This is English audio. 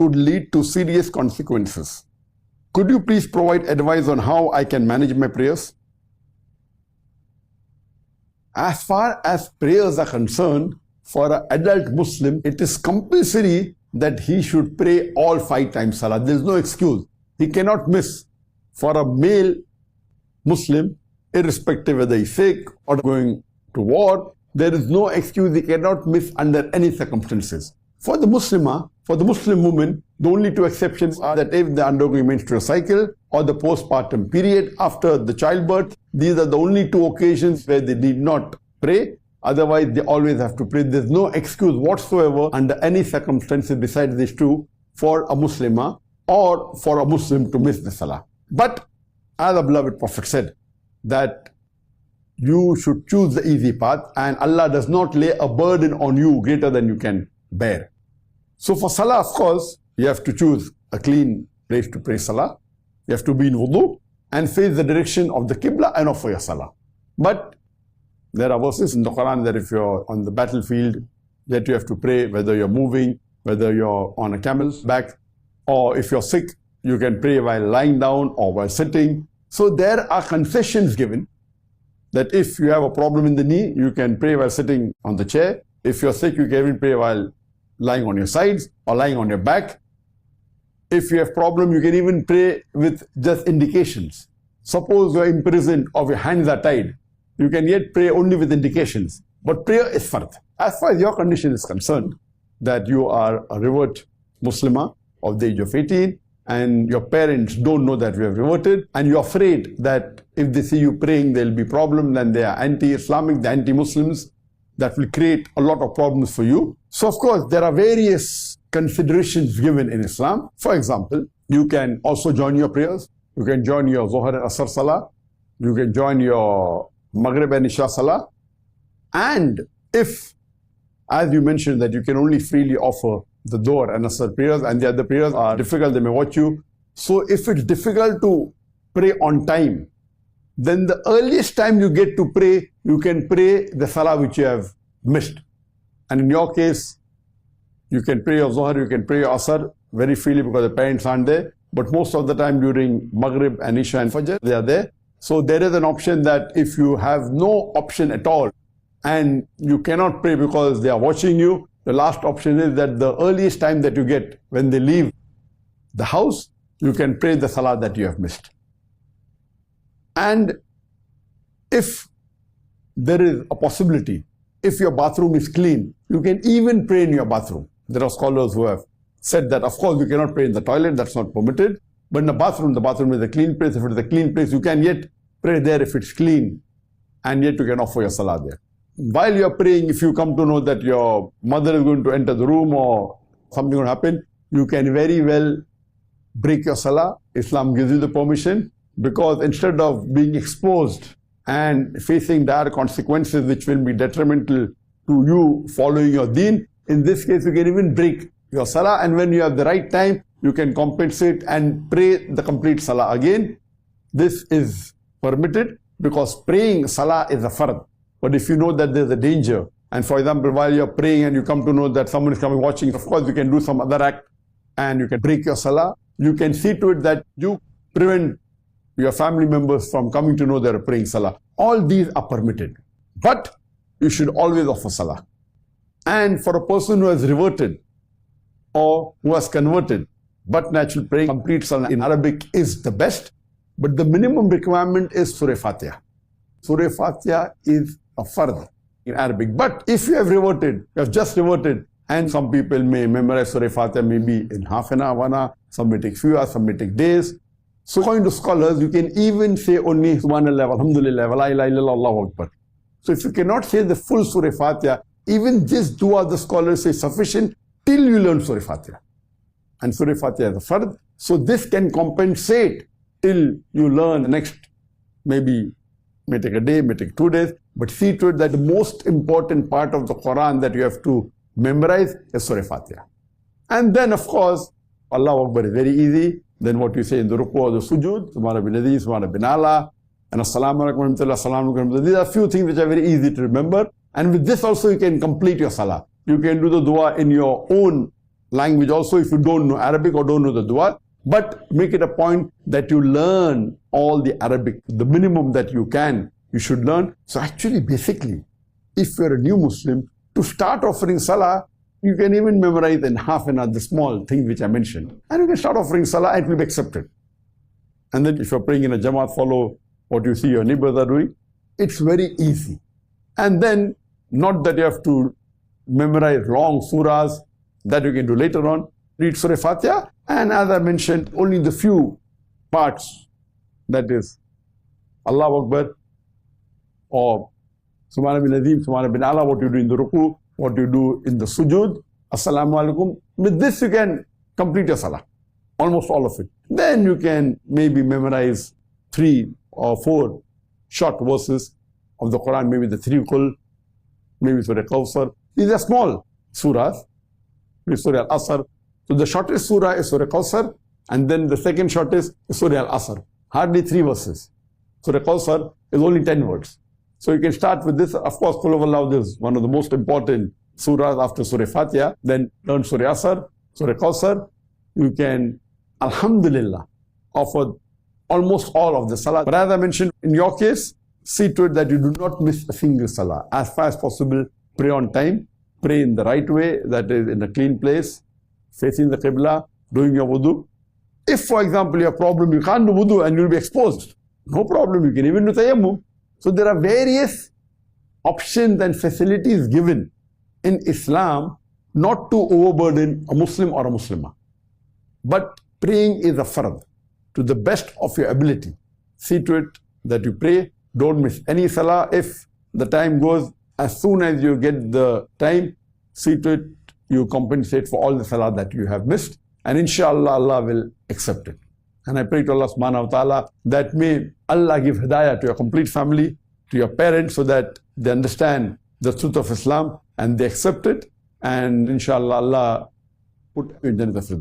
would lead to serious consequences. Could you please provide advice on how I can manage my prayers? As far as prayers are concerned, for an adult Muslim, it is compulsory that he should pray all 5 times Salah. There is no excuse. He cannot miss. For a male Muslim, irrespective whether he's sick or going to war, there is no excuse. He cannot miss under any circumstances. For the Muslim woman, the only 2 exceptions are that if they are undergoing menstrual cycle or the postpartum period after the childbirth. These are the only 2 occasions where they need not pray. Otherwise, they always have to pray. There's no excuse whatsoever under any circumstances besides these 2 for a Muslimah or for a Muslim to miss the Salah. But as the beloved Prophet said, that you should choose the easy path, and Allah does not lay a burden on you greater than you can bear. So for Salah, of course, you have to choose a clean place to pray Salah. You have to be in wudu and face the direction of the Qibla and offer your Salah. But there are verses in the Quran that if you're on the battlefield, that you have to pray whether you're moving, whether you're on a camel's back, or if you're sick, you can pray while lying down or while sitting. So there are concessions given that if you have a problem in the knee, you can pray while sitting on the chair. If you're sick, you can even pray while lying on your sides or lying on your back. If you have problem, you can even pray with just indications. Suppose you're imprisoned or your hands are tied, you can yet pray only with indications. But prayer is fard. As far as your condition is concerned, that you are a revert Muslimah of the age of 18, and your parents don't know that you have reverted, and you're afraid that if they see you praying, there'll be problems, then they are anti-Islamic, they're anti-Muslims, that will create a lot of problems for you. So of course, there are various considerations given in Islam. For example, you can also join your prayers. You can join your Zuhr and Asr Salah. You can join your Maghrib and Isha Salah. And if, as you mentioned, that you can only freely offer the Dhuhr and Asr prayers, and the other prayers are difficult, they may watch you. So if it's difficult to pray on time, then the earliest time you get to pray, you can pray the Salah which you have missed. And in your case, you can pray your Zuhr, you can pray your Asr very freely because the parents aren't there. But most of the time during Maghrib and Isha and Fajr, they are there. So there is an option that if you have no option at all and you cannot pray because they are watching you, the last option is that the earliest time that you get when they leave the house, you can pray the Salah that you have missed. And if there is a possibility, if your bathroom is clean, you can even pray in your bathroom. There are scholars who have said that, of course, you cannot pray in the toilet, that's not permitted. But in the bathroom is a clean place. If it is a clean place, you can yet pray there if it's clean, and yet you can offer your Salah there. While you're praying, if you come to know that your mother is going to enter the room or something will happen, you can very well break your Salah. Islam gives you the permission, because instead of being exposed and facing dire consequences which will be detrimental to you following your deen, in this case you can even break your Salah, and when you have the right time, you can compensate and pray the complete Salah again. This is permitted because praying Salah is a fard. But if you know that there's a danger, and for example, while you're praying and you come to know that someone is coming watching, of course you can do some other act and you can break your Salah. You can see to it that you prevent your family members from coming to know they're praying Salah. All these are permitted. But you should always offer Salah. And for a person who has reverted or who has converted, but natural praying complete Salah in Arabic is the best. But the minimum requirement is Surah Fatiha. Surah Fatiha is a fard in Arabic. But if you have reverted, you have just reverted, and some people may memorize Surah Fatiha maybe in half an hour, 1 hour, some may take few hours, some may take days. So according to scholars, you can even say only Subhanallah, Alhamdulillah, wa la ilaha illallah, Allahu Akbar. So if you cannot say the full Surah Fatiha, even this dua the scholars say sufficient till you learn Surah Fatiha. And Surah Fatiha is a fard. So this can compensate till you learn the next, maybe may take a day, may take 2 days, but see to it that the most important part of the Quran that you have to memorize is Surah Fatiha. And then of course, Allahu Akbar is very easy. Then what you say in the ruku or the sujood, Subhana bin Adi, Subhana bin Allah, and Assalamu alaikum wa rahmatullah, Assalamu alaikum wa rahmatullah. These are few things which are very easy to remember. And with this also you can complete your Salah. You can do the dua in your own language also if you don't know Arabic or don't know the dua, but make it a point that you learn all the Arabic, the minimum that you can, you should learn. So actually, basically, if you're a new Muslim, to start offering salah, you can even memorize in half an hour the small things which I mentioned. And you can start offering salah and it will be accepted. And then if you're praying in a jamaat, follow what you see your neighbors are doing. It's very easy. And then, not that you have to memorize long surahs, that you can do later on. Read Surah Fatiha, and as I mentioned, only the few parts, that is Allahu Akbar, or Subhana bin Azim, Subhana bin Allah, what you do in the ruku, what you do in the sujood, Assalamu alaikum. With this you can complete your salah, almost all of it. Then you can maybe memorize 3 or 4 short verses of the Quran, maybe the 3 Qul, maybe Surah Kawthar. These are small surahs, Surah Al-Asr. So the shortest surah is Surah Kawthar, and then the second shortest is Surah Al-Asr. Hardly 3 verses. Surah Kawthar is only 10 words. So you can start with this. Of course, Qul Huwallahu is one of the most important surahs after Surah Fatiha. Then learn Surah Asr, Surah Kawthar. You can, alhamdulillah, offer almost all of the salah. But as I mentioned, in your case, see to it that you do not miss a single salah. As far as possible, pray on time, pray in the right way, that is in a clean place, facing the Qibla, doing your wudu. If, for example, you have a problem, you can't do wudu and you'll be exposed, no problem, you can even do tayammum. So there are various options and facilities given in Islam not to overburden a Muslim or a Muslimah. But praying is a fard to the best of your ability. See to it that you pray, don't miss any salah. If the time goes, as soon as you get the time, see to it you compensate for all the salah that you have missed, and inshallah Allah will accept it. And I pray to Allah subhanahu wa ta'ala that may Allah give hidayah to your complete family, to your parents, so that they understand the truth of Islam and they accept it, and inshallah Allah put you in Jannat al-Firdaus.